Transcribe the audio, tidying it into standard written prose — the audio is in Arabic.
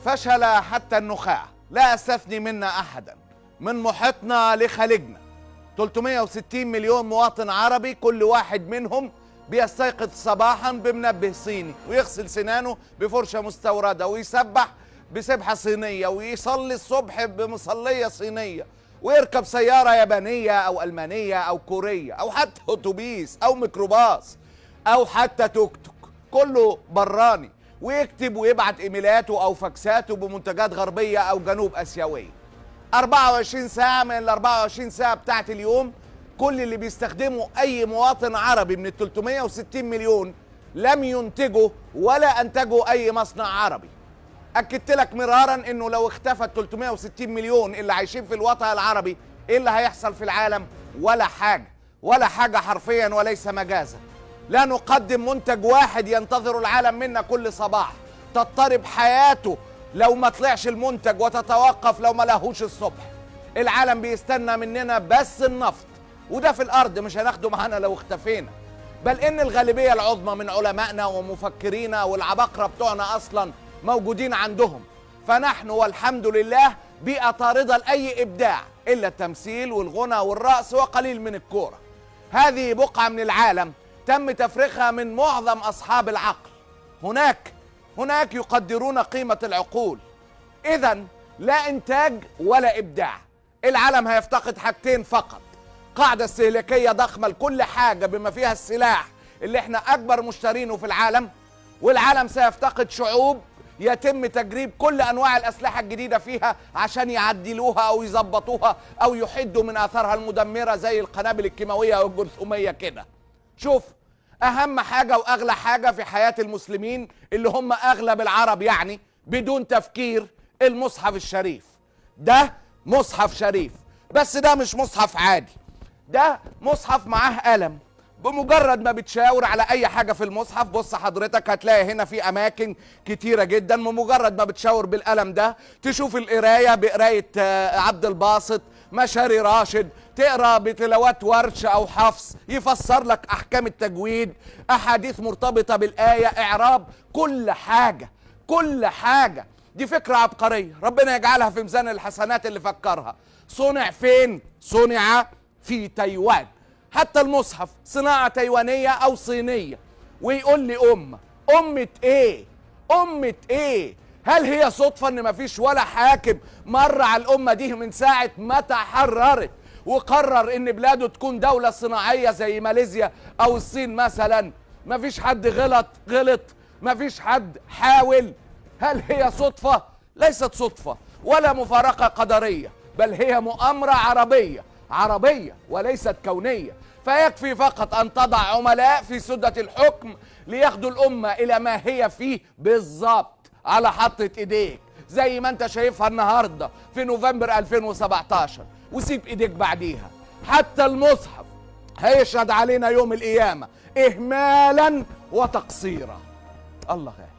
فشل حتى النخاع، لا أستثني منا أحدا، من محيطنا لخليجنا. 360 مليون مواطن عربي، كل واحد منهم بيستيقظ صباحا بمنبه صيني، ويغسل سنانه بفرشة مستوردة، ويسبح بسبحة صينية، ويصلي الصبح بمصلية صينية، ويركب سيارة يابانية أو ألمانية أو كورية أو حتى أتوبيس أو ميكروباص أو حتى توك توك، كله براني، ويكتب ويبعت إيميلاته أو فاكساته بمنتجات غربية أو جنوب آسيوية. 24 ساعة من ال 24 ساعة بتاعت اليوم، كل اللي بيستخدمه أي مواطن عربي من ال 360 مليون لم ينتجه ولا أنتجه أي مصنع عربي. أكدت لك مرارا إنه لو اختفت 360 مليون اللي عايشين في الوطن العربي، إيه اللي هيحصل في العالم؟ ولا حاجة، ولا حاجة حرفيا وليس مجازا. لا نقدم منتج واحد ينتظر العالم منا كل صباح، تضطرب حياته لو ما طلعش المنتج، وتتوقف لو ما لهوش الصبح. العالم بيستنى مننا بس النفط، وده في الأرض مش هناخده معانا لو اختفينا. بل إن الغالبية العظمى من علمائنا ومفكرينا والعباقرة بتوعنا أصلا موجودين عندهم. فنحن والحمد لله بيئة طاردة لأي إبداع إلا التمثيل والغنى والرقص وقليل من الكورة. هذه بقعة من العالم تم تفريغها من معظم أصحاب العقل. هناك يقدرون قيمة العقول. إذن لا إنتاج ولا إبداع. العالم هيفتقد حاجتين فقط: قاعدة استهلاكية ضخمة لكل حاجة بما فيها السلاح اللي احنا أكبر مشترينه في العالم، والعالم سيفتقد شعوب يتم تجريب كل أنواع الأسلحة الجديدة فيها عشان يعدلوها أو يظبطوها أو يحدوا من آثارها المدمرة زي القنابل الكيماوية أو الجرثومية كده. شوف، أهم حاجة وأغلى حاجة في حياة المسلمين اللي هم أغلب العرب يعني بدون تفكير، المصحف الشريف. ده مصحف شريف، بس ده مش مصحف عادي، ده مصحف معاه قلم. بمجرد ما بتشاور على اي حاجة في المصحف، بص حضرتك هتلاقي هنا في اماكن كتيرة جدا، بمجرد ما بتشاور بالقلم ده تشوف القراية بقراية عبد الباسط، مشاري راشد، تقرا بتلاوات ورش او حفص، يفسر لك احكام التجويد، احاديث مرتبطة بالاية، اعراب، كل حاجة. دي فكرة عبقرية، ربنا يجعلها في ميزان الحسنات اللي فكرها. صنع فين؟ صنع في تايوان. حتى المصحف صناعة تايوانية أو صينية. ويقول لي أمة إيه؟ هل هي صدفة إن مفيش ولا حاكم مر على الأمة دي من ساعة ما تحررت وقرر إن بلاده تكون دولة صناعية زي ماليزيا أو الصين مثلا؟ مفيش حد غلط، مفيش حد حاول. هل هي صدفة؟ ليست صدفة ولا مفارقة قدرية، بل هي مؤامرة عربية وليست كونية. فيكفي فقط أن تضع عملاء في سدة الحكم لياخدوا الأمة إلى ما هي فيه بالظبط على حطة إيديك، زي ما أنت شايفها النهاردة في نوفمبر 2017، وسيب إيديك بعديها. حتى المصحف هيشهد علينا يوم القيامة إهمالا وتقصيرا. الله غالب.